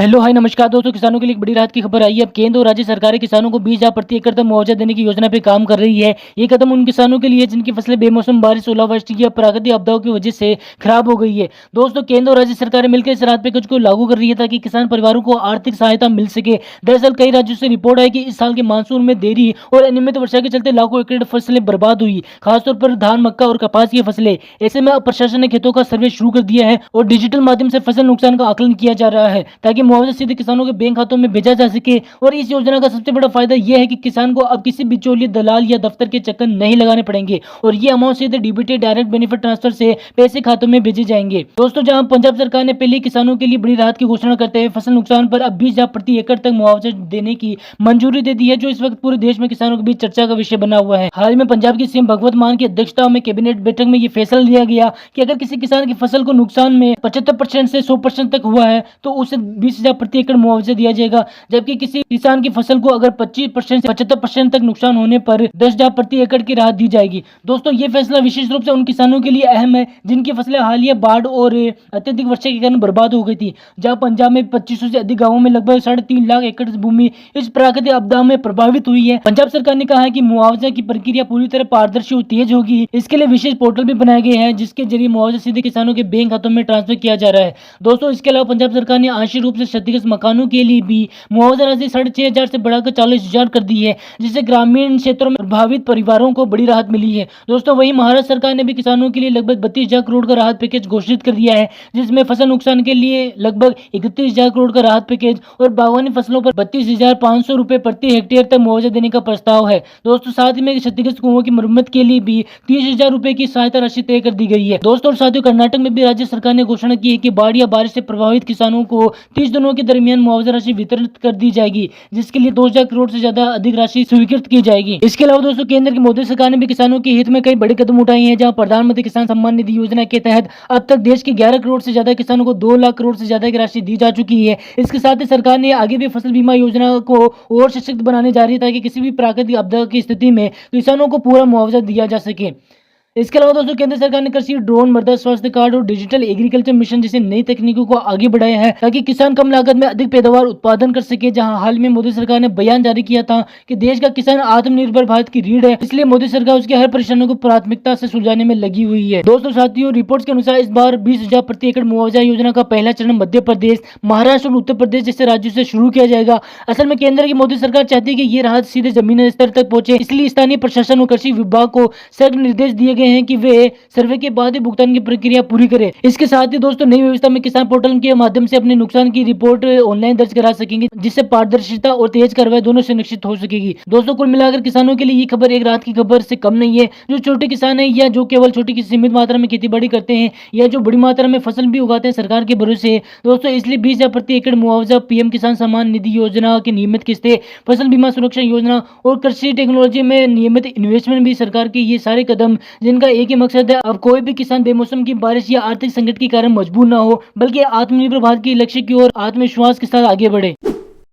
Hello hi नमस्कार दोस्तों, किसानों के लिए एक बड़ी राहत की खबर आई है। अब केंद्र और राज्य सरकारें किसानों को 20,000 प्रति एकड़ तक मुआवजा देने की योजना पे काम कर रही है। ये कदम उन किसानों के लिए जिनकी फसलें बेमौसम बारिश, ओलावृष्टि या प्राकृतिक आपदाओं की वजह से खराब हो गई है। दोस्तों, केंद्र और राज्य सरकारें मिलकर इस राहत पैकेज को लागू कर रही है ताकि किसान परिवारों को आर्थिक सहायता मिल सके। दरअसल कई राज्यों से रिपोर्ट है कि इस साल के मानसून में देरी और अनियमित वर्षा के चलते लाखों एकड़ फसलें बर्बाद हुई, खासतौर पर धान, मक्का और कपास की फसलें। ऐसे में अब प्रशासन ने खेतों का सर्वे शुरू कर दिया है और डिजिटल माध्यम से फसल नुकसान का आकलन किया जा रहा है ताकि मुआवजा सीधे किसानों के बैंक खातों में भेजा जा सके। और इस योजना का सबसे बड़ा फायदा यह है कि किसान को अब किसी बिचौलिए, दलाल या दफ्तर के चक्कर नहीं लगाने पड़ेंगे और ये अमाउंट सीधे डीबीटी डायरेक्ट बेनिफिट ट्रांसफर से पैसे खातों में भेजे जाएंगे। दोस्तों, जहां पंजाब सरकार ने पहले किसानों के लिए बड़ी राहत की घोषणा करते हुए फसल नुकसान पर अब 20,000 प्रति एकड़ तक मुआवजा देने की मंजूरी दे दी है, जो इस वक्त पूरे देश में किसानों के बीच चर्चा का विषय बना हुआ है। हाल में पंजाब की सीएम भगवंत मान की अध्यक्षता में कैबिनेट बैठक में यह फैसला लिया गया कि अगर किसी किसान की फसल को नुकसान में 75% से 100% तक हुआ है तो उसे 20,000 प्रति एकड़ मुआवजा दिया जाएगा, जबकि किसी किसान की फसल को अगर 25% से 75% तक नुकसान होने पर 10,000 प्रति एकड़ की राहत दी जाएगी। दोस्तों, ये फैसला विशेष रूप से उन किसानों के लिए अहम है जिनकी फसलें हालिया बाढ़ और अत्यधिक वर्षा के कारण बर्बाद हो गई थी। जहां पंजाब में 2500 से अधिक गांवों में लगभग 3.5 लाख एकड़ भूमि इस प्राकृतिक आपदा में प्रभावित हुई है। पंजाब सरकार ने कहा है कि मुआवजा की प्रक्रिया पूरी तरह पारदर्शी और तेज होगी। इसके लिए विशेष पोर्टल भी बनाए गए हैं जिसके जरिए मुआवजा सीधे किसानों के बैंक खातों में ट्रांसफर किया जा रहा है। दोस्तों, इसके अलावा पंजाब सरकार ने आंशिक रूप से क्षतिग्रस्त मकानों के लिए भी मुआवजा राशि 6,500 से बढ़ाकर 40,000 कर दी है, जिससे ग्रामीण क्षेत्रों में प्रभावित परिवारों को बड़ी राहत मिली है। दोस्तों, वहीं महाराष्ट्र सरकार ने भी किसानों के लिए लगभग 32,000 करोड़ का राहत पैकेज घोषित कर दिया है, जिसमें फसल नुकसान के लिए लगभग 31,000 करोड़ का राहत पैकेज और बागवानी फसलों पर 32,500 रुपए प्रति हेक्टेयर तक मुआवजा देने का प्रस्ताव है। दोस्तों, साथ ही में क्षतिग्रस्त कुओं की मरम्मत के लिए भी 30,000 रुपए की सहायता राशि तय कर दी गई है। दोस्तों और साथियों, कर्नाटक में भी राज्य सरकार ने घोषणा की है कि बाढ़ या बारिश से प्रभावित किसानों को 30 दिनों के दरमियान मुआवजा राशि वितरित कर दी जाएगी, जिसके लिए 2,000 करोड़ से ज्यादा अधिक राशि स्वीकृत की जाएगी। इसके अलावा दोस्तों, केंद्र की मोदी सरकार ने भी किसानों के हित में कई बड़े कदम उठाए हैं। जहां प्रधानमंत्री किसान सम्मान निधि योजना के तहत अब तक देश के 11 करोड़ से ज्यादा किसानों को 2 लाख करोड़ से ज्यादा की राशि दी जा चुकी है। इसके साथ ही सरकार ने आगे भी फसल बीमा योजना को और सशक्त बनाने जा रही है ताकि किसी भी प्राकृतिक आपदा की स्थिति में किसानों को पूरा मुआवजा दिया जा सके। इसके अलावा दोस्तों, केंद्र सरकार ने कृषि ड्रोन, मृदा स्वास्थ्य कार्ड और डिजिटल एग्रीकल्चर मिशन जैसे नई तकनीकों को आगे बढ़ाया है ताकि किसान कम लागत में अधिक पैदावार उत्पादन कर सके। जहां हाल में मोदी सरकार ने बयान जारी किया था कि देश का किसान आत्मनिर्भर भारत की रीढ़ है, इसलिए मोदी सरकार उसके हर परेशानी को प्राथमिकता से सुलझाने में लगी हुई है। दोस्तों साथियों, रिपोर्ट्स के अनुसार इस बार 20,000 प्रति एकड़ मुआवजा योजना का पहला चरण मध्य प्रदेश, महाराष्ट्र और उत्तर प्रदेश जैसे राज्यों से शुरू किया जाएगा। असल में केंद्र की मोदी सरकार चाहती है कि ये राहत सीधे जमीनी स्तर तक पहुंचे, इसलिए स्थानीय प्रशासन और कृषि विभाग को सख्त निर्देश दिए गए हैं कि वे सर्वे के बाद ही भुगतान की प्रक्रिया पूरी करे। इसके साथ ही दोस्तों, नई व्यवस्था में किसान पोर्टल के माध्यम से अपने नुकसान की रिपोर्ट ऑनलाइन दर्ज करा सकेंगे, जिससे पारदर्शिता और तेज कार्रवाई दोनों सुनिश्चित हो सकेगी। दोस्तों, कुल मिलाकर किसानों के लिए ये खबर एक राहत की खबर से कम नहीं है। जो छोटे किसान है या जो केवल छोटी की सीमित मात्रा में खेती बाड़ी करते हैं या जो बड़ी मात्रा में फसल भी उगाते हैं सरकार के भरोसे, दोस्तों इसलिए 20,000 प्रति एकड़ मुआवजा, पीएम किसान सम्मान निधि योजना की नियमित किस्तें, फसल बीमा सुरक्षा योजना और कृषि टेक्नोलॉजी में नियमित इन्वेस्टमेंट भी सरकार के ये सारे कदम जिनका एक ही मकसद है, अब कोई भी किसान बेमौसम की बारिश या आर्थिक संकट के कारण मजबूर ना हो, बल्कि आत्मनिर्भर भारत के लक्ष्य की ओर आत्मविश्वास के साथ आगे बढ़े।